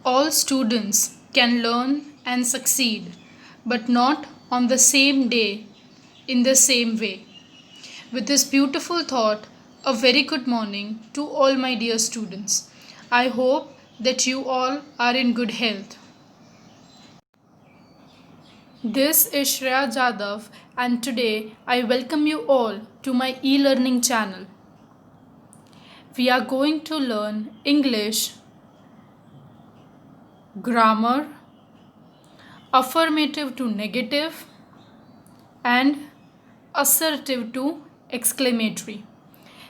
All students can learn and succeed, but not on the same day in the same way. With this beautiful thought, a very good morning to all my dear students. I hope that you all are in good health. This is Shreya Jadhav, and today I welcome you all to my e-learning channel. We are going to learn English, grammar, affirmative to negative, and assertive to exclamatory.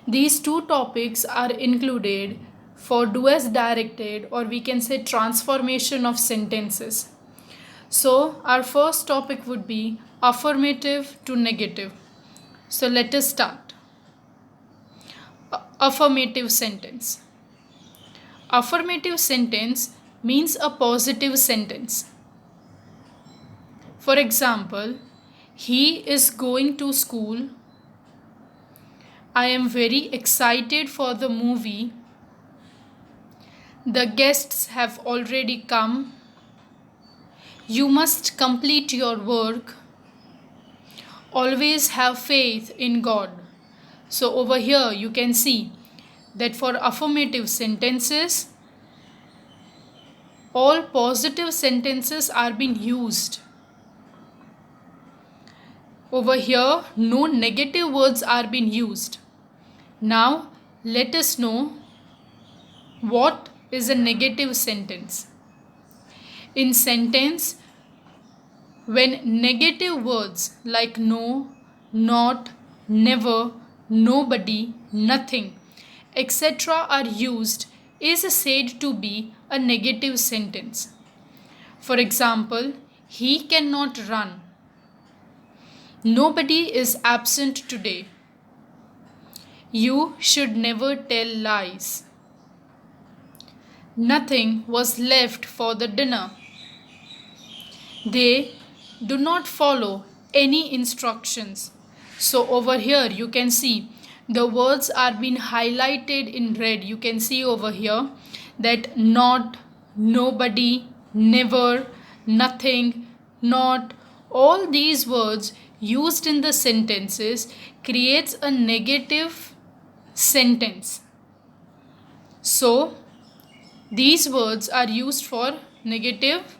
These two topics are included for do as directed, or we can say transformation of sentences. So, our first topic would be affirmative to negative. So, let us start. Affirmative sentence. Affirmative sentence means a positive sentence. For example, he is going to school. I am very excited for the movie. The guests have already come. You must complete your work. Always have faith in God. So over here you can see that for affirmative sentences, all positive sentences are being used. Over here, no negative words are being used. Now, let us know what is a negative sentence. In sentence, when negative words like no, not, never, nobody, nothing, etc. are used, is said to be a negative sentence. For example, he cannot run. Nobody is absent today. You should never tell lies. Nothing was left for the dinner. They do not follow any instructions. So over here you can see the words are being highlighted in red. You can see over here that not, nobody, never, nothing, not, all these words used in the sentences creates a negative sentence. So these words are used for negative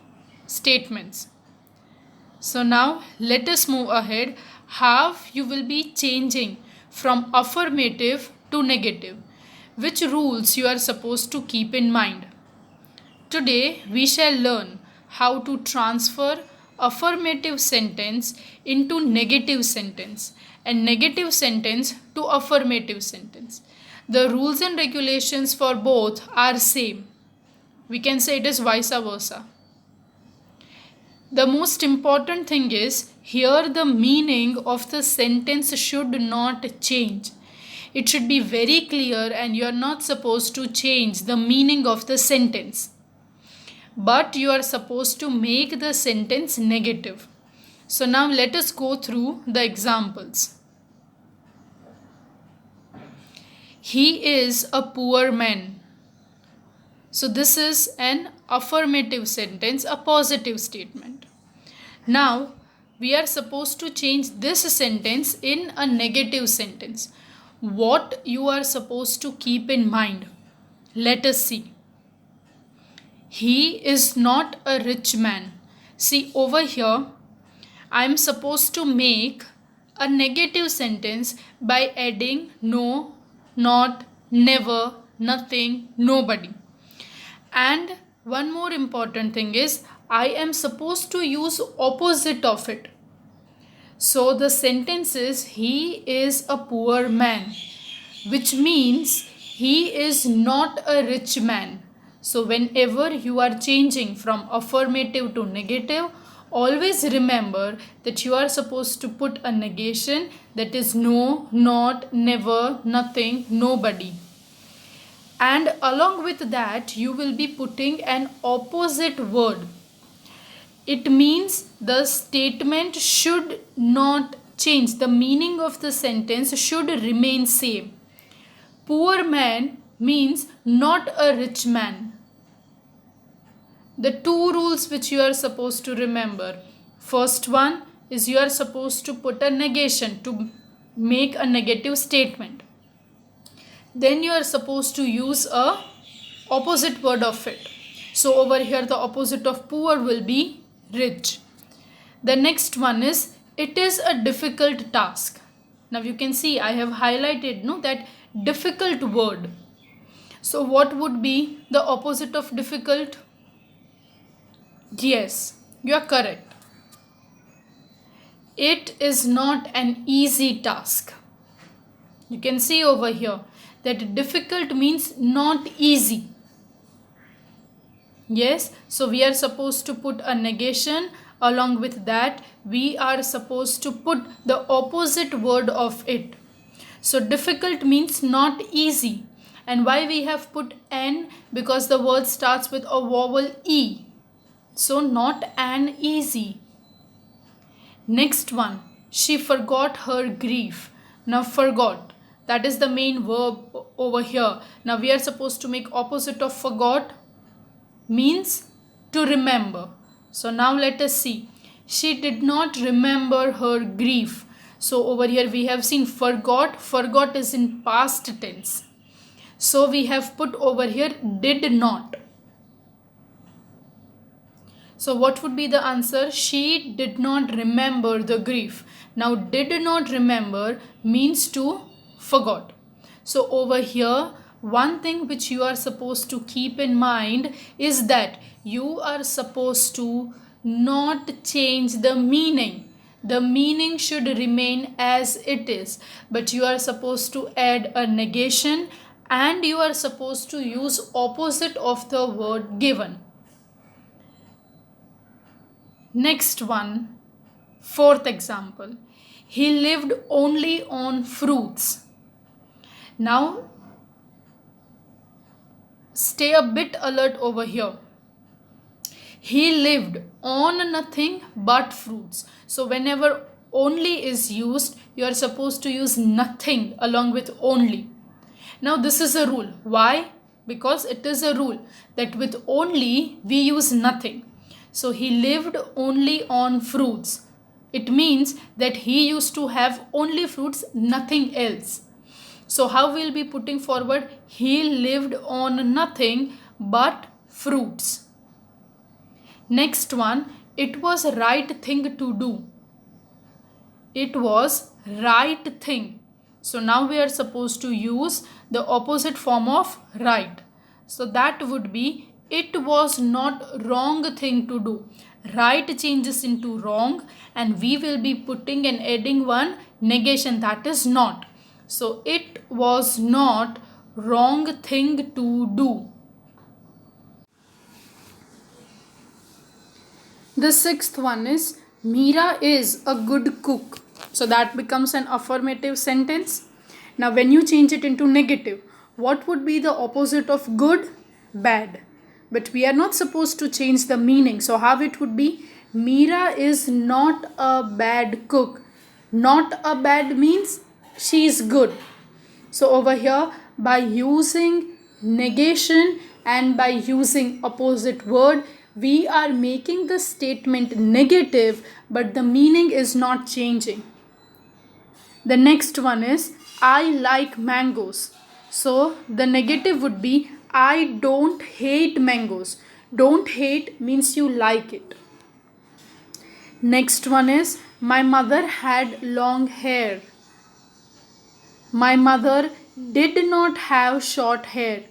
statements. So now let us move ahead how you will be changing from affirmative to negative. Which rules you are supposed to keep in mind. Today we shall learn how to transfer affirmative sentence into negative sentence and negative sentence to affirmative sentence. The rules and regulations for both are same. We can say it is vice versa. The most important thing is here the meaning of the sentence should not change. It should be very clear and you are not supposed to change the meaning of the sentence. But you are supposed to make the sentence negative. So now let us go through the examples. He is a poor man. So this is an affirmative sentence, a positive statement. Now we are supposed to change this sentence in a negative sentence. What you are supposed to keep in mind? Let us see. He is not a rich man. See over here, I am supposed to make a negative sentence by adding no, not, never, nothing, nobody. And one more important thing is I am supposed to use opposite of it. So the sentence is he is a poor man, which means he is not a rich man. So whenever you are changing from affirmative to negative, always remember that you are supposed to put a negation, that is no, not, never, nothing, nobody. And along with that you will be putting an opposite word. It means the statement should not change. The meaning of the sentence should remain same. Poor man means not a rich man. the two rules which you are supposed to remember. First one is you are supposed to put a negation to make a negative statement. Then you are supposed to use a opposite word of it. So over here the opposite of poor will be rich. The next one is it is a difficult task. Now you can see I have highlighted that difficult word. So what would be the opposite of difficult? Yes, you are correct. It is not an easy task. You can see over here that difficult means not easy. Yes, so we are supposed to put a negation. Along with that, we are supposed to put the opposite word of it. So difficult means not easy. And why we have put N? Because the word starts with a vowel E. So not an easy. Next one, she forgot her grief. Now forgot, that is the main verb over here. Now we are supposed to make opposite of forgot, means to remember. So now let us see. She did not remember her grief. So over here we have seen forgot. Forgot is in past tense. So we have put over here did not. So what would be the answer? She did not remember the grief. Now did not remember means to forgot. So over here, one thing which you are supposed to keep in mind is that you are supposed to not change the meaning. The meaning should remain as it is, but you are supposed to add a negation and you are supposed to use opposite of the word given. Next one, fourth example. He lived only on fruits. Now stay a bit alert over here. He lived on nothing but fruits. So whenever only is used, you are supposed to use nothing along with only. Now this is a rule. Why? Because it is a rule that with only we use nothing. So he lived only on fruits. It means that he used to have only fruits, nothing else. So how we'll be putting forward? He lived on nothing but fruits. Next one, it was right thing to do. It was right thing. So now we are supposed to use the opposite form of right. So that would be it was not wrong thing to do. Right changes into wrong and we will be putting and adding one negation, that is not. So it was not wrong thing to do. The sixth one is Meera is a good cook. So that becomes an affirmative sentence. Now when you change it into negative, what would be the opposite of good? Bad. But we are not supposed to change the meaning. So how it would be? Meera is not a bad cook. Not a bad means she is good. So over here, by using negation and by using opposite word, we are making the statement negative, but the meaning is not changing. The next one is I like mangoes. So the negative would be I don't hate mangoes. Don't hate means you like it. Next one is my mother had long hair. My mother did not have short hair.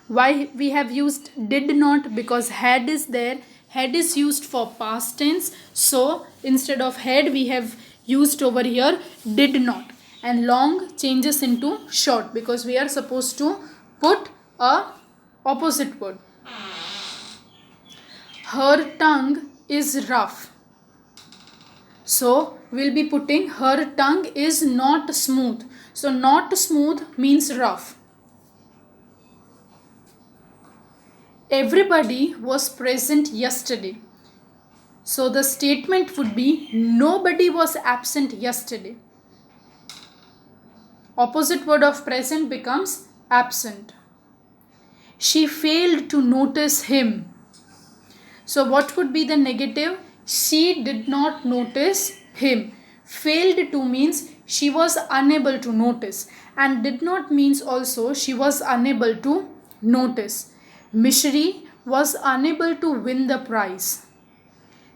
Why we have used did not? Because had is there. Had is used for past tense. So instead of had we have used over here did not. And long changes into short because we are supposed to put a opposite word. Her tongue is rough. So we'll be putting her tongue is not smooth. So not smooth means rough. Everybody was present yesterday. So the statement would be nobody was absent yesterday. Opposite word of present becomes absent. She failed to notice him. So what would be the negative? She did not notice him. Failed to means she was unable to notice, and did not means also she was unable to notice. Mishri was unable to win the prize.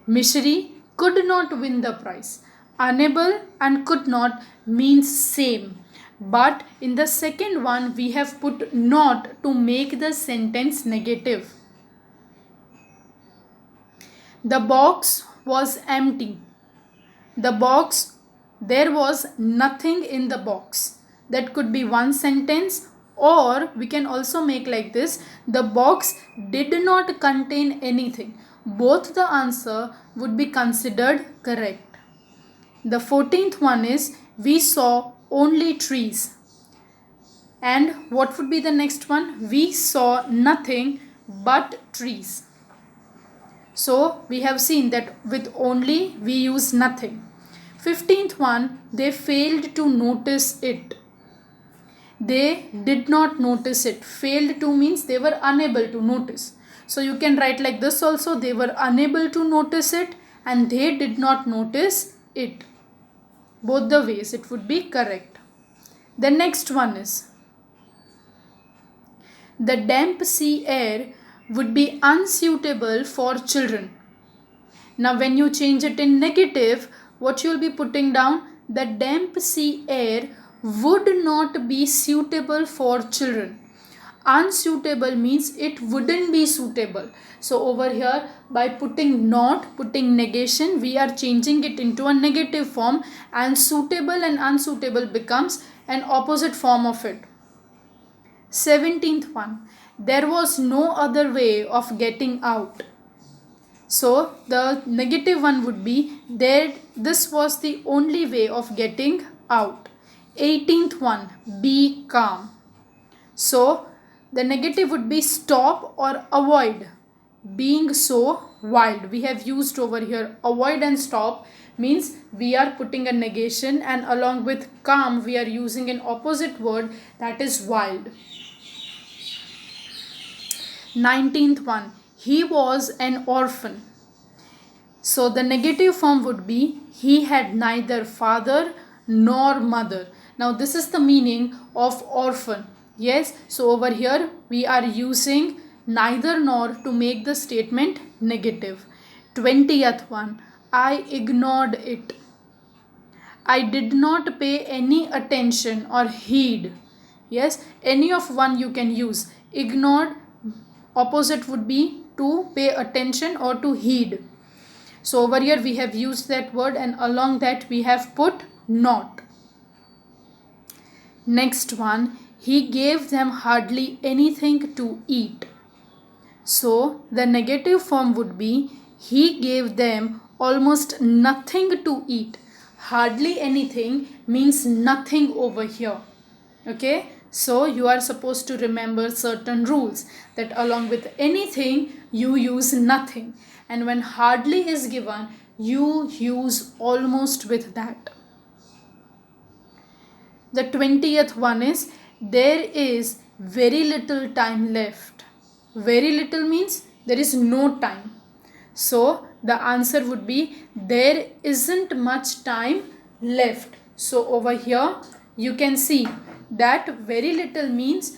Mishri could not win the prize. Unable and could not means same. But in the second one we have put not to make the sentence negative. The box was empty. The box, there was nothing in the box. That could be one sentence, or we can also make like this: the box did not contain anything. Both the answer would be considered correct. The 14th one is we saw only trees. And what would be the next one? We saw nothing but trees. So we have seen that with only we use nothing. 15th one, they failed to notice it. They did not notice it. Failed to means they were unable to notice. So you can write like this also: they were unable to notice it and they did not notice it. Both the ways it would be correct. The next one is the damp sea air would be unsuitable for children. Now when you change it in negative, what you will be putting down? The damp sea air would not be suitable for children. Unsuitable means it wouldn't be suitable. So over here, by putting not, putting negation, we are changing it into a negative form, and suitable and unsuitable becomes an opposite form of it. 17th one, there was no other way of getting out. So the negative one would be there, this was the only way of getting out. 18th one, be calm. So the negative would be stop or avoid being so wild. We have used over here avoid and stop means we are putting a negation, and along with calm we are using an opposite word, that is wild. 19th one, he was an orphan. So the negative form would be he had neither father nor mother. Now this is the meaning of orphan. Yes, so over here we are using neither nor to make the statement negative. 20th one, I ignored it. I did not pay any attention or heed. Yes, any of one you can use. Ignored, opposite would be to pay attention or to heed. So over here we have used that word, and along that we have put not. Next one, he gave them hardly anything to eat. So the negative form would be he gave them almost nothing to eat. Hardly anything means nothing over here. Okay, so you are supposed to remember certain rules, that along with anything you use nothing, and when hardly is given you use almost with that. The 20th one is there is very little time left. Very little means there is no time. So the answer would be there isn't much time left. So over here you can see that very little means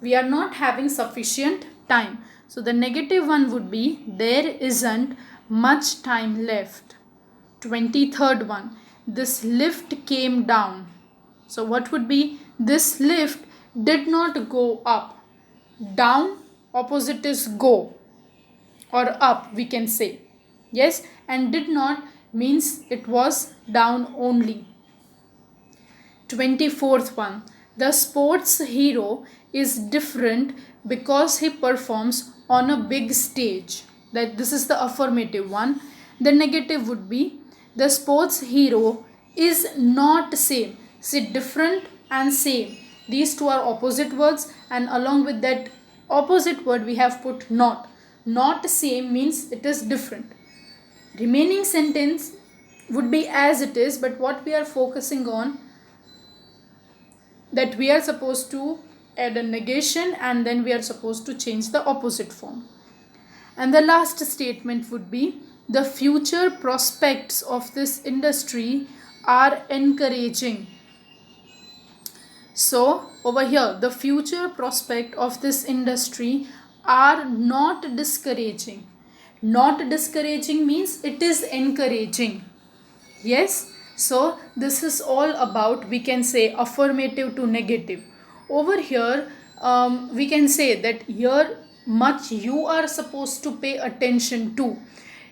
we are not having sufficient time. So the negative one would be there isn't much time left. 23rd one, this lift came down. So what would be? This lift did not go up. Down, opposite is go or up, we can say. Yes, and did not means it was down only. 24th one, the sports hero is different because he performs on a big stage. That this is the affirmative one. The negative would be the sports hero is not same. See, different and same, these two are opposite words, and along with that opposite word we have put not. Not same means it is different. Remaining sentence would be as it is, but what we are focusing on, that we are supposed to add a negation and then we are supposed to change the opposite form. And the last statement would be the future prospects of this industry are encouraging. So over here, the future prospect of this industry are not discouraging. Not discouraging means it is encouraging. Yes, so this is all about, we can say, affirmative to negative. Over here, we can say that here much you are supposed to pay attention to.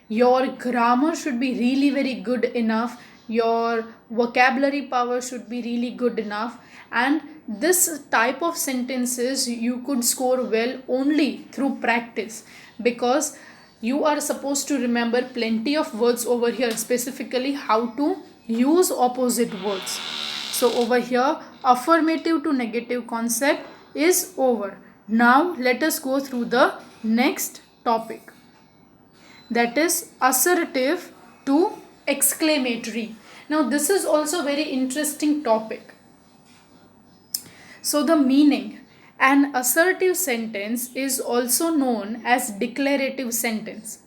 Your grammar should be really very good enough, your vocabulary power should be really good enough, and this type of sentences you could score well only through practice, because you are supposed to remember plenty of words over here, specifically how to use opposite words. So over here, affirmative to negative concept is over. Now let us go through the next topic, that is assertive to exclamatory. Now this is also very interesting topic. So the meaning, an assertive sentence is also known as declarative sentence.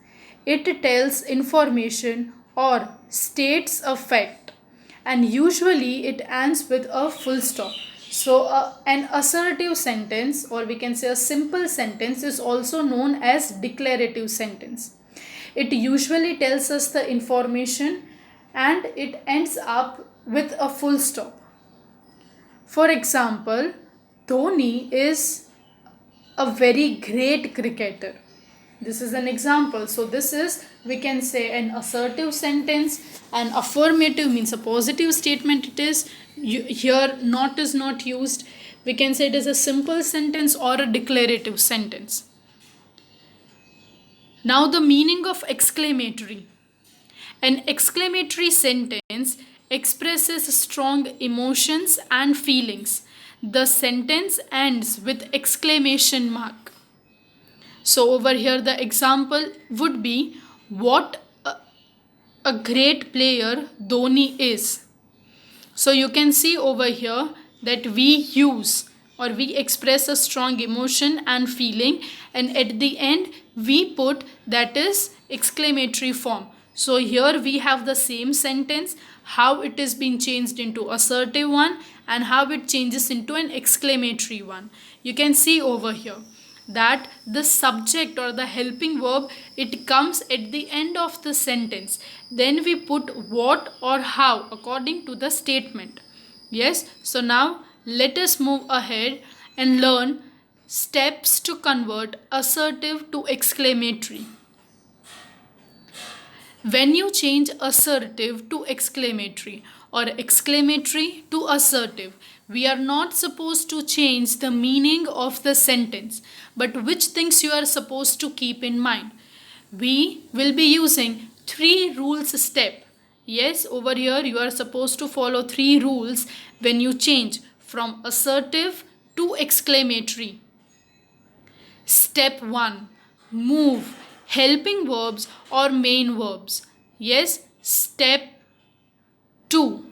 It tells information or states a fact, and usually it ends with a full stop. So an assertive sentence, or we can say a simple sentence, is also known as declarative sentence. It usually tells us the information and it ends up with a full stop. For example, Dhoni is a very great cricketer. This is an example. So this is, we can say, an assertive sentence. An affirmative means a positive statement. It is here not is not used. We can say it is a simple sentence or a declarative sentence. Now the meaning of exclamatory. An exclamatory sentence expresses strong emotions and feelings. The sentence ends with exclamation mark. So over here the example would be, what a great player Dhoni is. So you can see over here that we use or we express a strong emotion and feeling, and at the end we put that is exclamatory form. So here we have the same sentence, how it is being changed into assertive one and how it changes into an exclamatory one. You can see over here that the subject or the helping verb, it comes at the end of the sentence. Then we put what or how according to the statement. Yes, so now let us move ahead and learn steps to convert assertive to exclamatory. When you change assertive to exclamatory or exclamatory to assertive, we are not supposed to change the meaning of the sentence, but which things you are supposed to keep in mind. We will be using 3 rules step. Yes, over here you are supposed to follow 3 rules when you change from assertive to exclamatory. Step 1. Move helping verbs or main verbs. Yes, step 2.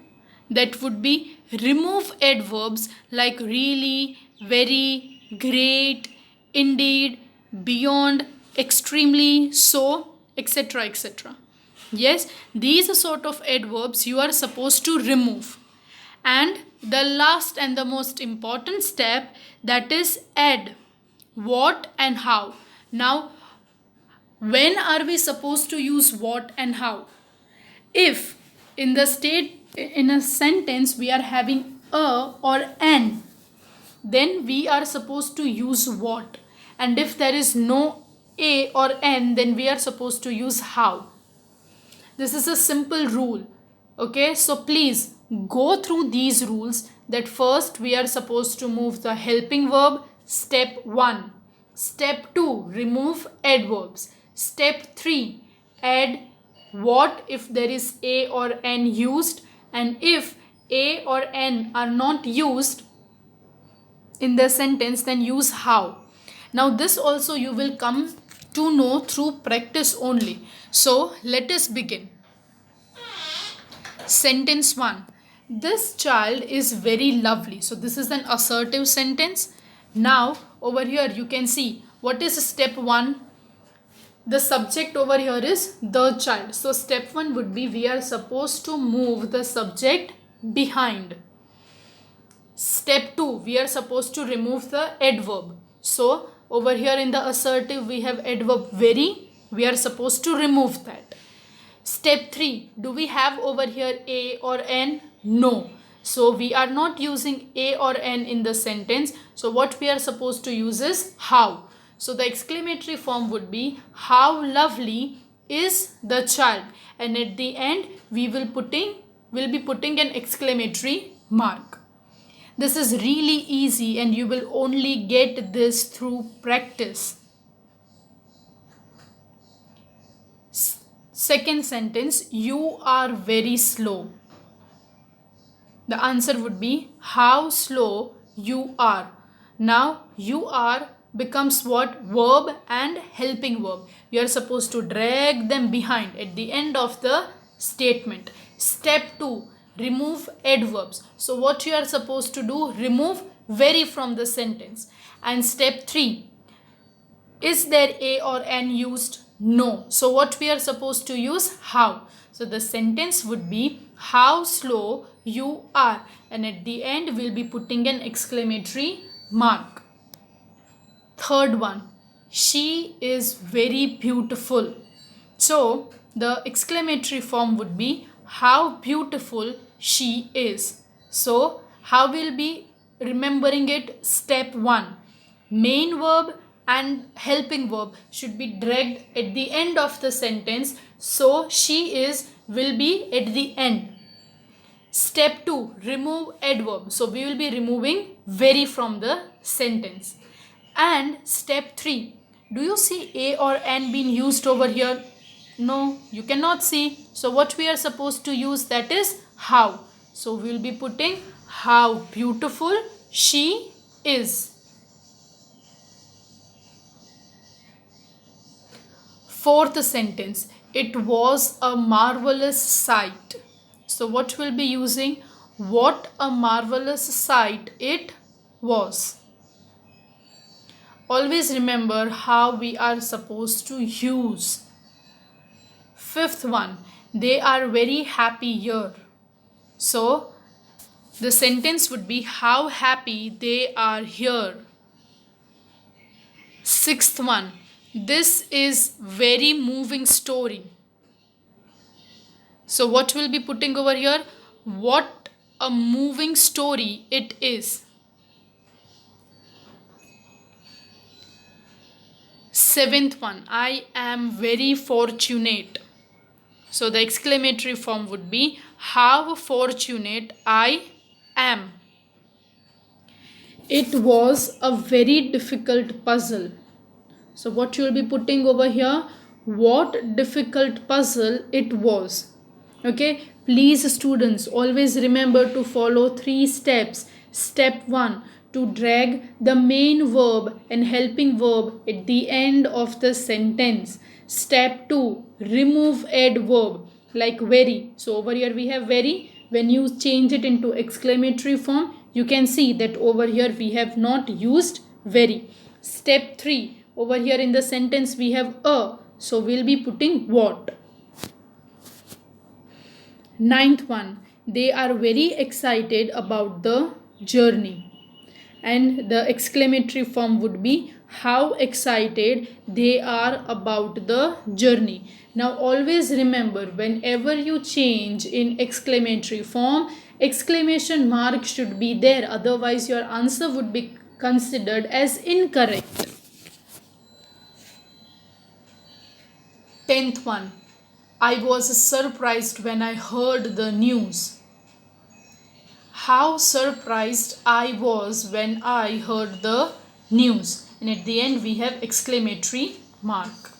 That would be remove adverbs like really, very, great, indeed, beyond, extremely, so, etc. etc. Yes, these sort of adverbs you are supposed to remove. And the last and the most important step, that is add what and how. Now, when are we supposed to use what and how? If in a sentence we are having a or an, then we are supposed to use what. And if there is no a or n, then we are supposed to use how. This is a simple rule. Okay, so please go through these rules. That first we are supposed to move the helping verb, step 1. Step 2, remove adverbs. Step 3, add what if there is a or n used, and if a or n are not used in the sentence, then use how. Now this also you will come to know through practice only. So let us begin. Sentence 1. This child is very lovely. So this is an assertive sentence. Now over here you can see what is step 1. the subject over here is the child. So step 1 would be we are supposed to move the subject behind. Step 2, we are supposed to remove the adverb. So over here in the assertive we have adverb very. We are supposed to remove that. Step 3, do we have over here a or an? No. So we are not using a or an in the sentence. So what we are supposed to use is how. So the exclamatory form would be how lovely is the child, and at the end we will be putting an exclamatory mark. This is really easy and you will only get this through practice. Second sentence, you are very slow. The answer would be how slow you are. Now you are becomes what? Verb and helping verb. You are supposed to drag them behind at the end of the statement. Step 2, remove adverbs. So what you are supposed to do? Remove very from the sentence. And step 3, is there a or an used? No. So what we are supposed to use? How. So the sentence would be how slow you are, and at the end we'll be putting an exclamatory mark. Third one, she is very beautiful. So the exclamatory form would be how beautiful she is. So how we'll be remembering it? Step 1, main verb and helping verb should be dragged at the end of the sentence. So she is will be at the end. Step 2, remove adverb. So we will be removing very from the sentence. And step 3, do you see a or an being used over here? No, you cannot see. So what we are supposed to use, that is how. So we will be putting how beautiful she is. Fourth sentence, it was a marvelous sight. So what we'll be using? What a marvelous sight it was. Always remember how we are supposed to use. Fifth one, they are very happy here. So the sentence would be how happy they are here. Sixth one, this is very moving story. So what we'll be putting over here? What a moving story it is. Seventh one, I am very fortunate. So the exclamatory form would be how fortunate I am. It was a very difficult puzzle. So what you will be putting over here? What difficult puzzle it was. Okay, please students, always remember to follow 3 steps. Step 1, to drag the main verb and helping verb at the end of the sentence. Step 2, remove adverb like very. So over here we have very. When you change it into exclamatory form, you can see that over here we have not used very. Step 3, over here in the sentence we have a. So we'll be putting what. Ninth one, they are very excited about the journey. And the exclamatory form would be how excited they are about the journey. Now always remember, whenever you change in exclamatory form, exclamation mark should be there, otherwise your answer would be considered as incorrect. 10th one, I was surprised when I heard the news. How surprised I was when I heard the news. And at the end we have exclamatory mark.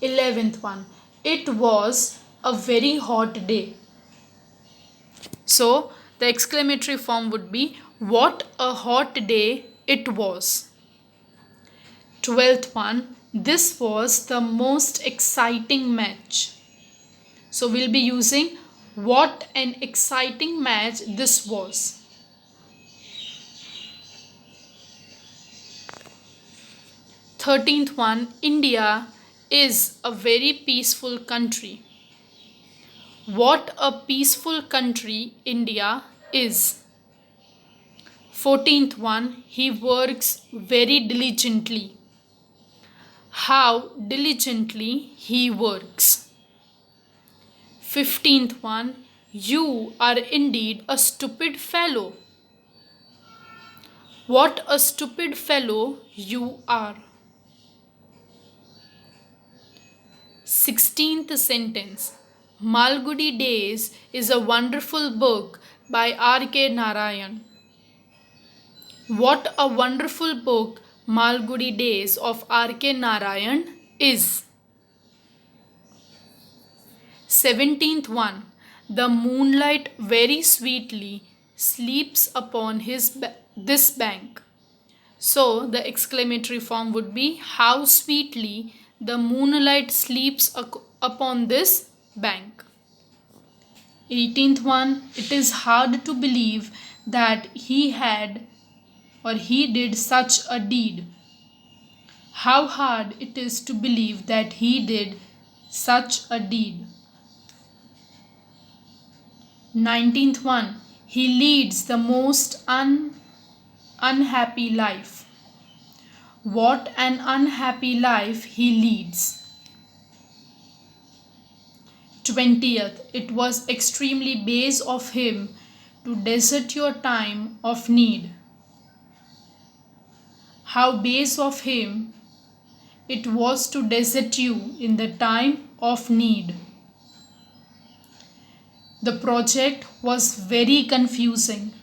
11th one, it was a very hot day. So the exclamatory form would be what a hot day it was. 12th one, this was the most exciting match. So we'll be using what an exciting match this was. 13th one, India is a very peaceful country. What a peaceful country India is. 14th one, he works very diligently. How diligently he works. 15th one, you are indeed a stupid fellow. What a stupid fellow you are. 16th sentence, Malgudi Days is a wonderful book by R.K. Narayan. What a wonderful book Malgudi Days of R.K. Narayan is. 17th one, the moonlight very sweetly sleeps upon this bank. So the exclamatory form would be, how sweetly the moonlight sleeps upon this bank. 18th one, it is hard to believe that he did such a deed. How hard it is to believe that he did such a deed. 19th one, he leads the most unhappy life. What an unhappy life he leads. 20th, it was extremely base of him to desert your time of need. How base of him it was to desert you in the time of need. The project was very confusing.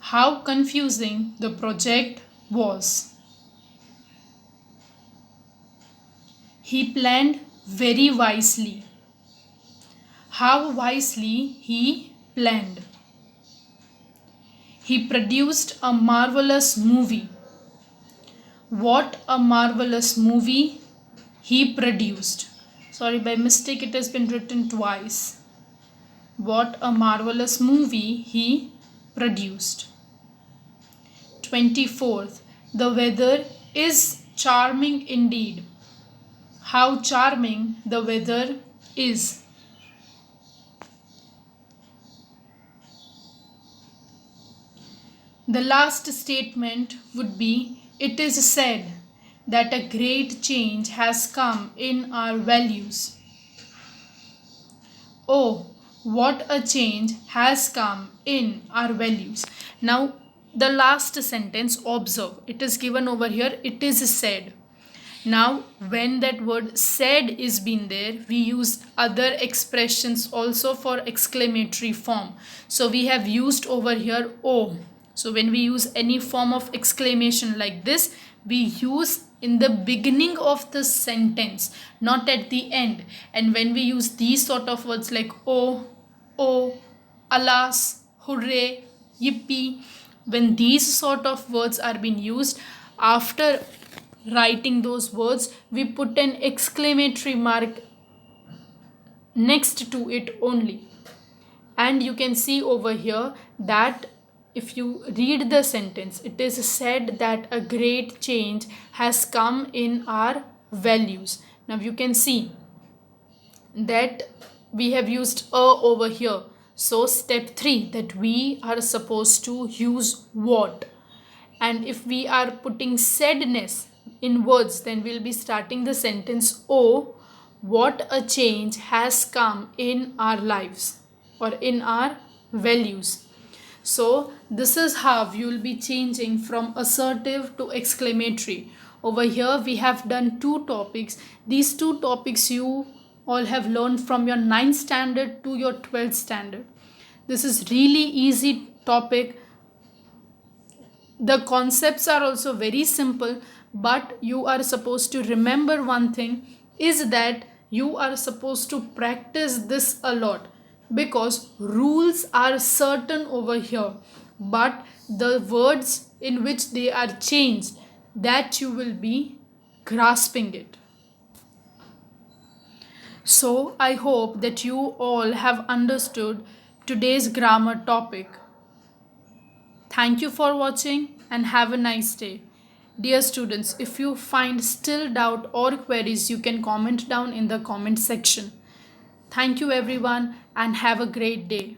How confusing the project was. He planned very wisely. How wisely he planned. He produced a marvelous movie. What a marvelous movie he produced. Sorry, by mistake it has been written twice. What a marvelous movie he produced. 24th, the weather is charming indeed. How charming the weather is. The last statement would be, it is said that a great change has come in our values. Oh, what a change has come in our values. Now, the last sentence, observe, it is given over here, it is said. Now, when that word said is been there, we use other expressions also for exclamatory form. So, we have used over here oh. So, when we use any form of exclamation like this, we use in the beginning of the sentence, not at the end. And when we use these sort of words like oh, alas, hooray, yippee, when these sort of words are being used, after writing those words, we put an exclamatory mark next to it only. And you can see over here that if you read the sentence, it is said that a great change has come in our values. Now you can see that we have used a over here. So step 3, that we are supposed to use what. And if we are putting saidness in words, then we'll be starting the sentence, oh, what a change has come in our lives or in our values. So this is how you will be changing from assertive to exclamatory. Over here we have done 2 topics. These 2 topics you all have learned from your 9th standard to your 12th standard. This is really easy topic. The concepts are also very simple, but you are supposed to remember one thing, is that you are supposed to practice this a lot, because rules are certain over here, but the words in which they are changed, that you will be grasping it. So I hope that you all have understood today's grammar topic. Thank you for watching and have a nice day. Dear students, if you find still doubt or queries, you can comment down in the comment section. Thank you everyone and have a great day.